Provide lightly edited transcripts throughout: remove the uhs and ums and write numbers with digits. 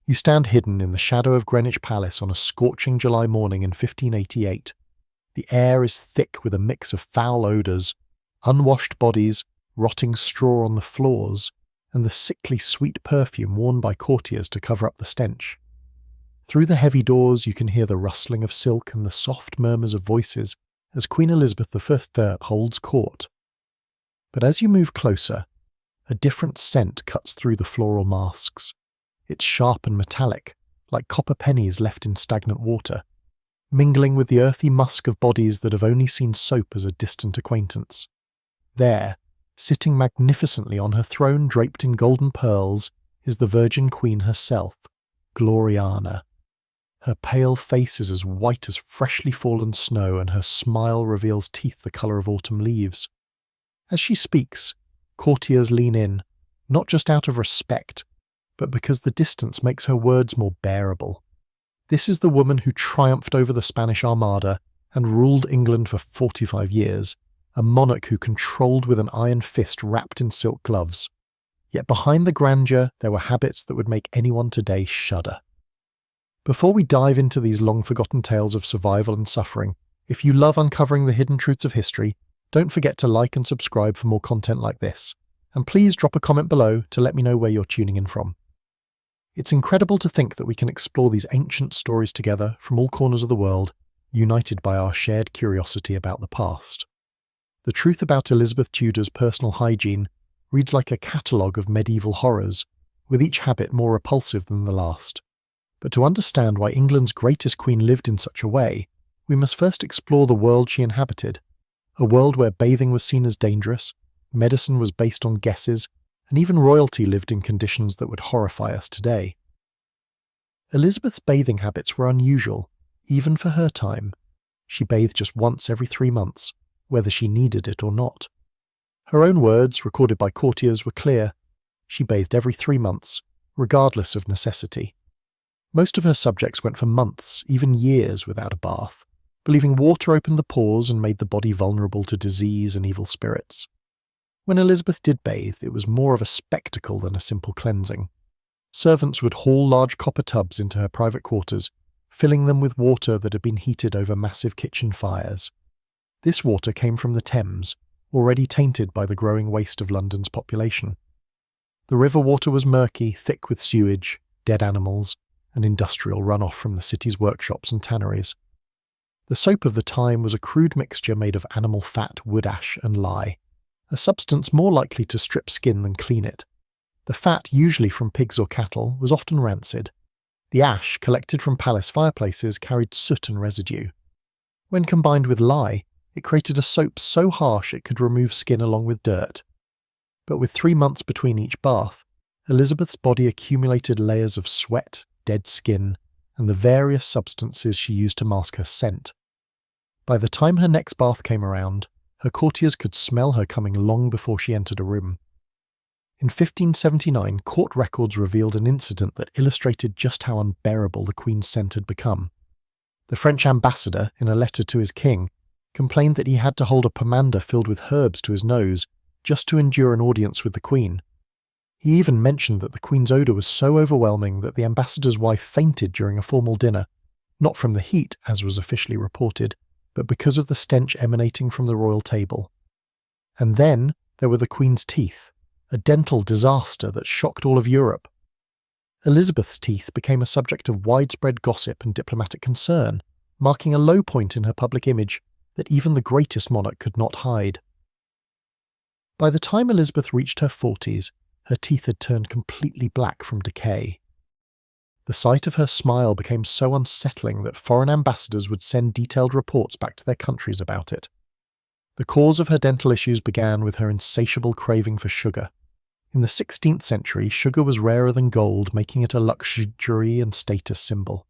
You stand hidden in the shadow of Greenwich Palace on a scorching July morning in 1588. The air is thick with a mix of foul odours, unwashed bodies, rotting straw on the floors, and the sickly sweet perfume worn by courtiers to cover up the stench. Through the heavy doors you can hear the rustling of silk and the soft murmurs of voices as Queen Elizabeth I holds court. But as you move closer, a different scent cuts through the floral masks. It's sharp and metallic, like copper pennies left in stagnant water, mingling with the earthy musk of bodies that have only seen soap as a distant acquaintance. There, sitting magnificently on her throne draped in golden pearls, is the Virgin Queen herself, Gloriana. Her pale face is as white as freshly fallen snow, and her smile reveals teeth the colour of autumn leaves. As she speaks, courtiers lean in, not just out of respect, but because the distance makes her words more bearable. This is the woman who triumphed over the Spanish Armada and ruled England for 45 years, a monarch who controlled with an iron fist wrapped in silk gloves. Yet behind the grandeur there were habits that would make anyone today shudder. Before we dive into these long-forgotten tales of survival and suffering, if you love uncovering the hidden truths of history, don't forget to like and subscribe for more content like this. And please drop a comment below to let me know where you're tuning in from. It's incredible to think that we can explore these ancient stories together from all corners of the world, united by our shared curiosity about the past. The truth about Elizabeth Tudor's personal hygiene reads like a catalogue of medieval horrors, with each habit more repulsive than the last. But to understand why England's greatest queen lived in such a way, we must first explore the world she inhabited, a world where bathing was seen as dangerous, medicine was based on guesses, and even royalty lived in conditions that would horrify us today. Elizabeth's bathing habits were unusual, even for her time. She bathed just once every 3 months, whether she needed it or not. Her own words, recorded by courtiers, were clear. She bathed every 3 months, regardless of necessity. Most of her subjects went for months, even years, without a bath, believing water opened the pores and made the body vulnerable to disease and evil spirits. When Elizabeth did bathe, it was more of a spectacle than a simple cleansing. Servants would haul large copper tubs into her private quarters, filling them with water that had been heated over massive kitchen fires. This water came from the Thames, already tainted by the growing waste of London's population. The river water was murky, thick with sewage, dead animals, and industrial runoff from the city's workshops and tanneries. The soap of the time was a crude mixture made of animal fat, wood ash, and lye, a substance more likely to strip skin than clean it. The fat, usually from pigs or cattle, was often rancid. The ash, collected from palace fireplaces, carried soot and residue. When combined with lye, it created a soap so harsh it could remove skin along with dirt. But with 3 months between each bath, Elizabeth's body accumulated layers of sweat, dead skin, and the various substances she used to mask her scent. By the time her next bath came around, her courtiers could smell her coming long before she entered a room. In 1579, court records revealed an incident that illustrated just how unbearable the Queen's scent had become. The French ambassador, in a letter to his king, complained that he had to hold a pomander filled with herbs to his nose just to endure an audience with the Queen. He even mentioned that the Queen's odour was so overwhelming that the ambassador's wife fainted during a formal dinner, not from the heat, as was officially reported, but because of the stench emanating from the royal table. And then there were the Queen's teeth, a dental disaster that shocked all of Europe. Elizabeth's teeth became a subject of widespread gossip and diplomatic concern, marking a low point in her public image that even the greatest monarch could not hide. By the time Elizabeth reached her 40s, her teeth had turned completely black from decay. The sight of her smile became so unsettling that foreign ambassadors would send detailed reports back to their countries about it. The cause of her dental issues began with her insatiable craving for sugar. In the 16th century, sugar was rarer than gold, making it a luxury and status symbol.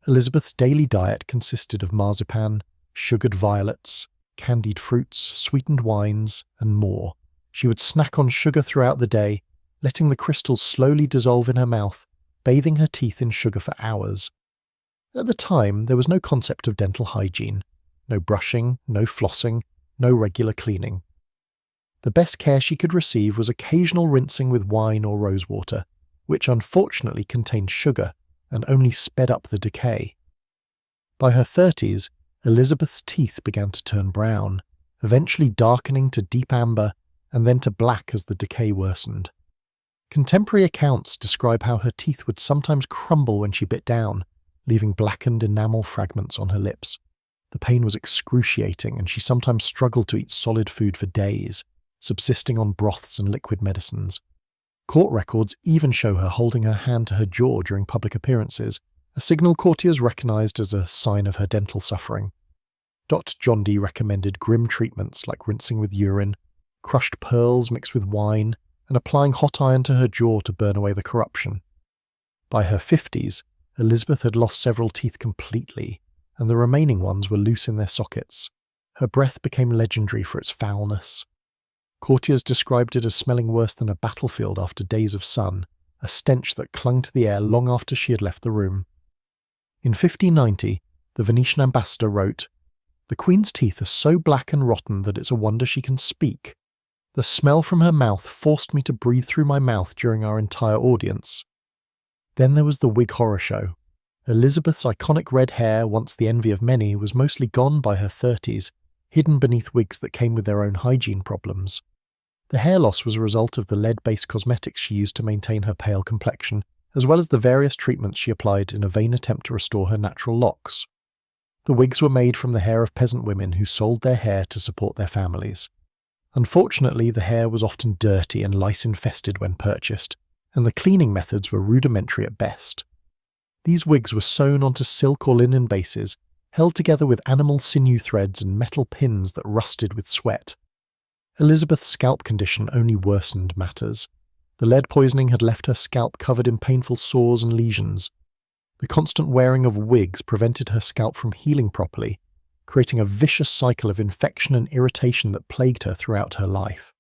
Elizabeth's daily diet consisted of marzipan, sugared violets, candied fruits, sweetened wines, and more. She would snack on sugar throughout the day, letting the crystals slowly dissolve in her mouth, bathing her teeth in sugar for hours. At the time, there was no concept of dental hygiene. No brushing, no flossing, no regular cleaning. The best care she could receive was occasional rinsing with wine or rosewater, which unfortunately contained sugar and only sped up the decay. By her 30s, Elizabeth's teeth began to turn brown, eventually darkening to deep amber and then to black as the decay worsened. Contemporary accounts describe how her teeth would sometimes crumble when she bit down, leaving blackened enamel fragments on her lips. The pain was excruciating, and she sometimes struggled to eat solid food for days, subsisting on broths and liquid medicines. Court records even show her holding her hand to her jaw during public appearances, a signal courtiers recognised as a sign of her dental suffering. Dr. John Dee recommended grim treatments like rinsing with urine, crushed pearls mixed with wine, and applying hot iron to her jaw to burn away the corruption. By her 50s, Elizabeth had lost several teeth completely, and the remaining ones were loose in their sockets. Her breath became legendary for its foulness. Courtiers described it as smelling worse than a battlefield after days of sun, a stench that clung to the air long after she had left the room. In 1590, the Venetian ambassador wrote, "The Queen's teeth are so black and rotten that it's a wonder she can speak. The smell from her mouth forced me to breathe through my mouth during our entire audience." Then there was the wig horror show. Elizabeth's iconic red hair, once the envy of many, was mostly gone by her 30s, hidden beneath wigs that came with their own hygiene problems. The hair loss was a result of the lead-based cosmetics she used to maintain her pale complexion, as well as the various treatments she applied in a vain attempt to restore her natural locks. The wigs were made from the hair of peasant women who sold their hair to support their families. Unfortunately, the hair was often dirty and lice-infested when purchased, and the cleaning methods were rudimentary at best. These wigs were sewn onto silk or linen bases, held together with animal sinew threads and metal pins that rusted with sweat. Elizabeth's scalp condition only worsened matters. The lead poisoning had left her scalp covered in painful sores and lesions. The constant wearing of wigs prevented her scalp from healing properly, creating a vicious cycle of infection and irritation that plagued her throughout her life.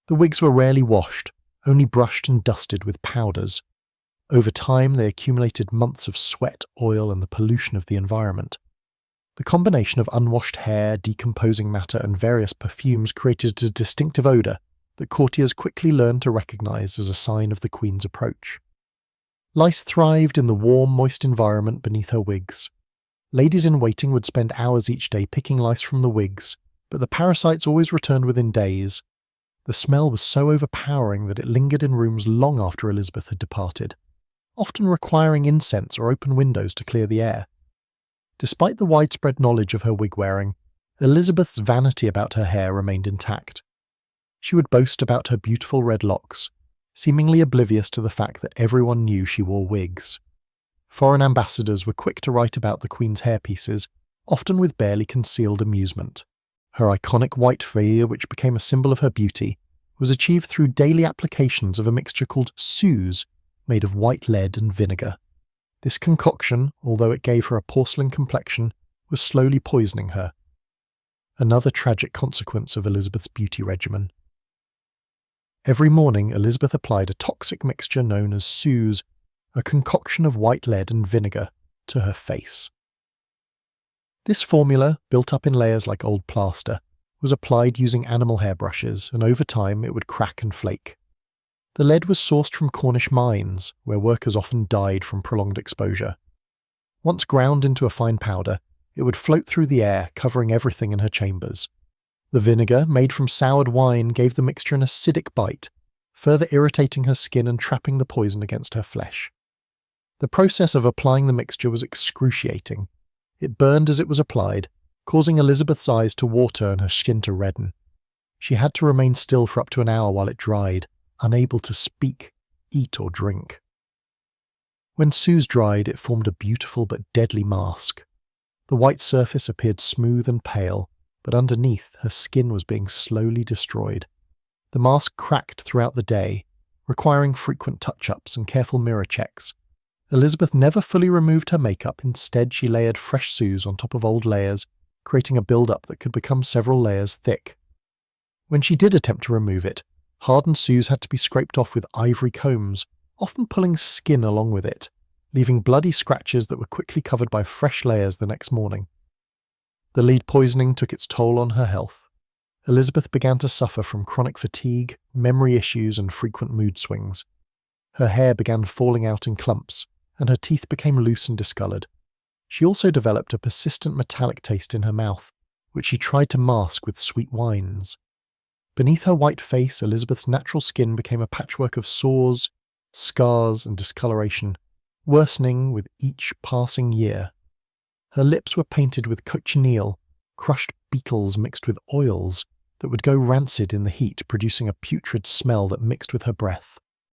The wigs were rarely washed, only brushed and dusted with powders. Over time, they accumulated months of sweat, oil, and the pollution of the environment. The combination of unwashed hair, decomposing matter, and various perfumes created a distinctive odour that courtiers quickly learned to recognise as a sign of the Queen's approach. Lice thrived in the warm, moist environment beneath her wigs. Ladies in waiting would spend hours each day picking lice from the wigs, but the parasites always returned within days. The smell was so overpowering that it lingered in rooms long after Elizabeth had departed, often requiring incense or open windows to clear the air. Despite the widespread knowledge of her wig wearing, Elizabeth's vanity about her hair remained intact. She would boast about her beautiful red locks, seemingly oblivious to the fact that everyone knew she wore wigs. Foreign ambassadors were quick to write about the Queen's hairpieces, often with barely concealed amusement. Her iconic white veil, which became a symbol of her beauty, was achieved through daily applications of a mixture called suze, made of white lead and vinegar. This concoction, although it gave her a porcelain complexion, was slowly poisoning her. Another tragic consequence of Elizabeth's beauty regimen. Every morning, Elizabeth applied a toxic mixture known as suze, a concoction of white lead and vinegar, to her face. This formula, built up in layers like old plaster, was applied using animal hairbrushes, and over time it would crack and flake. The lead was sourced from Cornish mines, where workers often died from prolonged exposure. Once ground into a fine powder, it would float through the air, covering everything in her chambers. The vinegar, made from soured wine, gave the mixture an acidic bite, further irritating her skin and trapping the poison against her flesh. The process of applying the mixture was excruciating. It burned as it was applied, causing Elizabeth's eyes to water and her skin to redden. She had to remain still for up to an hour while it dried, unable to speak, eat, or drink. When suze dried, it formed a beautiful but deadly mask. The white surface appeared smooth and pale, but underneath, her skin was being slowly destroyed. The mask cracked throughout the day, requiring frequent touch-ups and careful mirror checks. Elizabeth never fully removed her makeup. Instead, she layered fresh suze on top of old layers, creating a build-up that could become several layers thick. When she did attempt to remove it, hardened suze had to be scraped off with ivory combs, often pulling skin along with it, leaving bloody scratches that were quickly covered by fresh layers the next morning. The lead poisoning took its toll on her health. Elizabeth began to suffer from chronic fatigue, memory issues, and frequent mood swings. Her hair began falling out in clumps, and her teeth became loose and discoloured. She also developed a persistent metallic taste in her mouth, which she tried to mask with sweet wines. Beneath her white face, Elizabeth's natural skin became a patchwork of sores, scars, and discoloration, worsening with each passing year. Her lips were painted with cochineal, crushed beetles mixed with oils that would go rancid in the heat, producing a putrid smell that mixed with her breath.